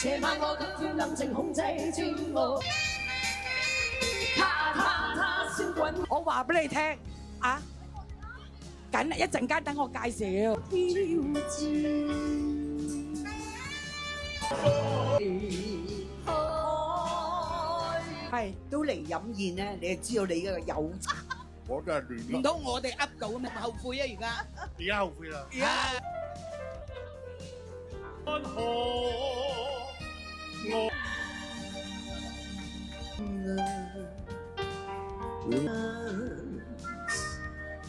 這晚我的天能情控制住我。他先滾。我話俾你聽啊，緊一陣間等我介紹。係都嚟飲宴咧，你就知道你嘅有茶。我都係亂唔通我哋噏到咩？後悔啊！而家後悔啦。而家安可我。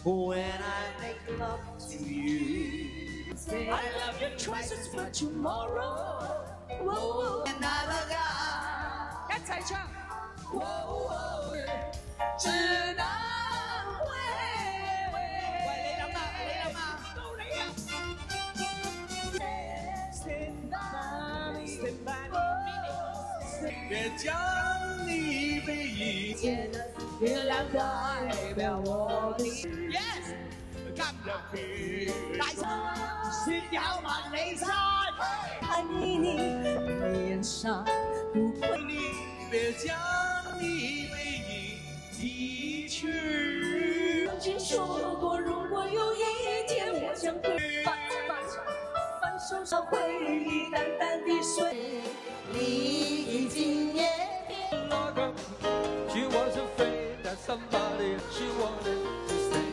When I make love to you, I love your choices for tomorrow. and I love you. 一齊唱。只能為喂，你諗下，到你啊 Stand by me 別將你背影月亮代表我的 Yes， 今日別大聲，雪有萬里山，愛你臉上不會你別將你背影移去。曾經說過，如果有一天我將會分手上回憶淡淡的水，你已經也變。She was afraid that somebody she wanted to say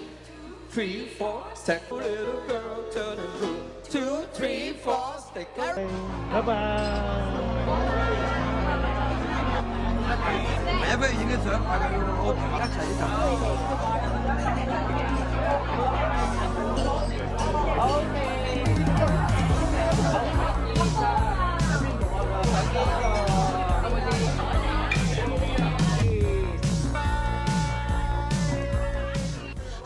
3, 4, step little girl turning blue 2, 3, 4, stick around. 拜拜。係啊，不如影啲相，大家我一齊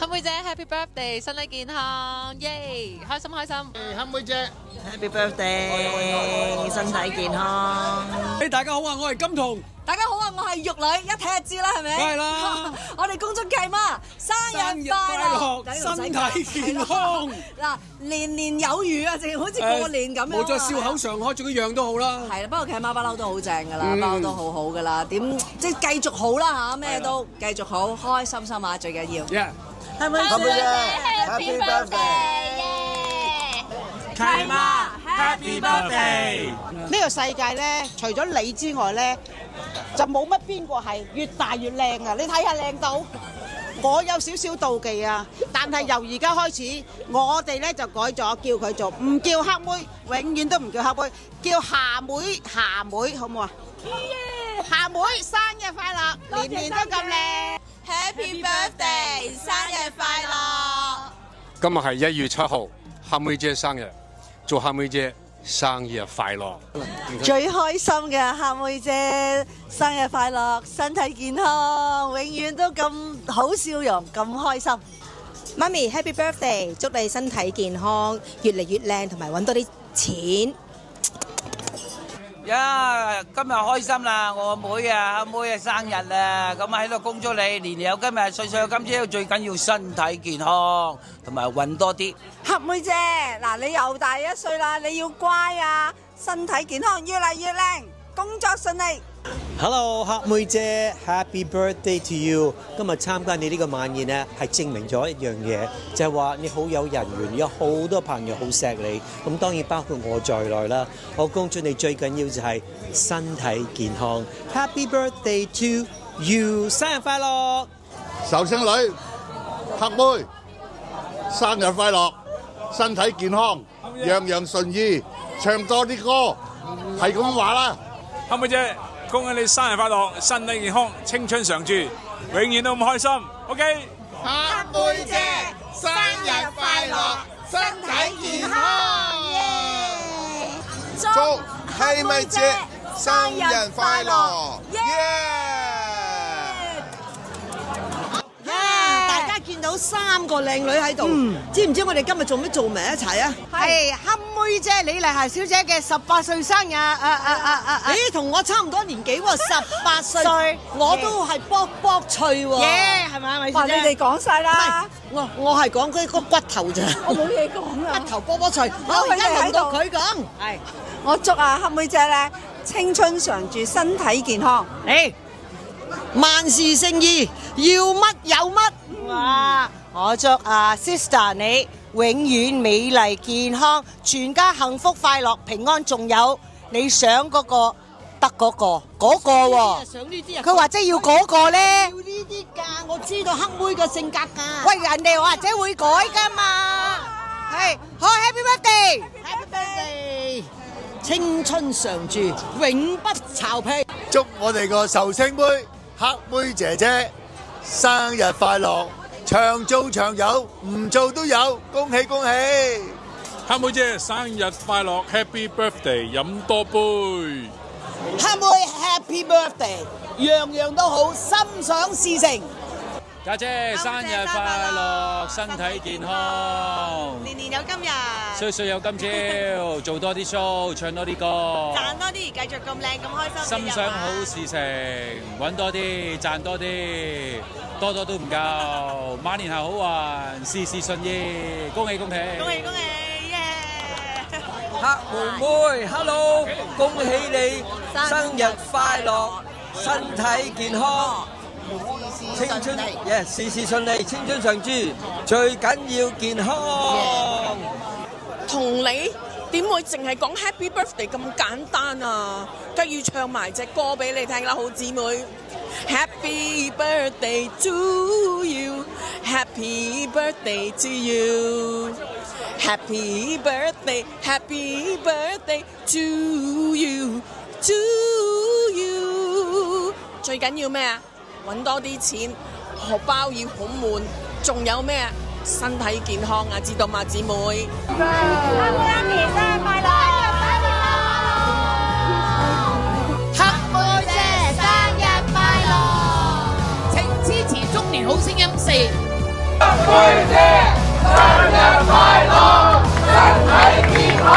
黑妹姐 Happy Birthday， 身體健康，耶！開心開心。黑妹姐 Happy birthday， 身體健康。大家好啊，我係金童。大家好啊，我係玉女，一睇就知啦，係咪？梗係啦。我哋恭祝契媽生日快樂，身體健康。嗱，年年有餘啊，淨係好似過年咁樣。冇再笑口常開，仲一樣都好啦。係啦，不過契媽不嬲都好正㗎啦，不嬲都好好㗎啦。點即係繼續好啦嚇，咩都繼續好，開開心心啊，最緊要。係咪Happy Birthday，契媽 Happy Birthday。呢個世界咧，除咗你之外咧，就冇乜邊個係越大越靚啊！你睇下靚到，我有少少妒忌啊！但係由而家開始，我哋咧就改咗，叫佢做唔叫黑妹，永遠都唔叫黑妹，叫霞妹，霞妹好唔好啊？霞妹生日快樂，年年都咁靚 Happy Birthday， 生日快樂！今日係1月7號，黑妹姐生日，祝黑妹姐生日快樂！最開心嘅黑妹姐生日快樂，身體健康，永遠都咁好笑容，咁開心。媽咪 Happy Birthday， 祝你身體健康，越嚟越靚，同埋揾多啲錢。今日開心啦！我妹啊，阿妹啊生日啊，咁喺度恭祝你年年有今日，歲歲有今朝，最緊要身體健康，同埋揾多啲。黑妹姐，嗱你又大1歲啦，你要乖啊，身體健康，越嚟越靚，工作順利。Hello， 黑妹姐 ，Happy Birthday to you！ 今日參加你呢個晚宴呢，係證明咗一樣嘢，就係話你好有人緣，有好多朋友好錫你。咁當然包括我在內啦。我恭祝你最緊要就係身體健康。Happy Birthday to you！ 生日快樂！壽星女，黑妹，生日快樂，身體健康，樣樣順意，唱多啲歌，係咁話啦。黑妹姐，恭喜你生日快樂，身體健康，青春常駐，永遠都咁開心。OK， 黑妹姐，生日快樂，身體健康。祝黑妹姐生日快樂！大家見到3個靚女喺度，知唔知我哋今日做咩做埋一齊啊？係黑妹姐李麗霞小姐嘅18歲生日，咦，同我差唔多年紀喎，18歲，我都係卜卜脆喎，係咪啊？咪哇！你哋講晒啦，我係講嗰個骨頭咋，我冇嘢講啊，骨頭卜卜脆，我而家輪到佢講，係我祝啊黑妹姐咧青春常駐，身體健康，萬事勝意，要乜有乜。哇！我祝sister 你永遠美麗健康，全家幸福快樂平安，仲有你想嗰個得嗰個喎。想呢啲啊？佢或者要嗰個咧？要呢啲㗎，我知道黑妹嘅性格㗎。喂，人哋或者會改㗎嘛？係，好 Happy Birthday！Happy Birthday！青春常駐，永不巢皮。祝我哋個壽星妹黑妹姐姐生日快樂，長做長有，唔做都有，恭喜恭喜！黑妹姐生日快樂 ，Happy Birthday， 飲多杯。黑妹 Happy Birthday， 樣樣都好，心想事成。家姐生日快樂，身體健康，年年有今日，歲歲有今朝，做多啲 show，唱多啲歌，賺多啲，繼續咁靚咁開心。心想好事成，揾多啲，賺多啲，多多都唔夠，馬年後好運，事事順意，恭喜恭喜！恭喜恭喜！黑妹妹 ，Hello， 恭喜你生日快樂，身體健康。青春事事順利，青春常駐，最緊要健康。同你點會淨係講 Happy Birthday 咁簡單啊？梗要唱埋隻歌俾你聽啦，好姊妹。Happy Birthday to you, Happy Birthday to you, Happy Birthday, Happy Birthday to you, to you。最緊要咩啊？揾多啲錢，荷包要好滿，仲有咩啊？身體健康啊，知道嘛，姊妹？黑妹阿爺生日快樂！黑妹姐生日快樂！請支持中年好聲音4。黑妹姐生日快樂，身體健康！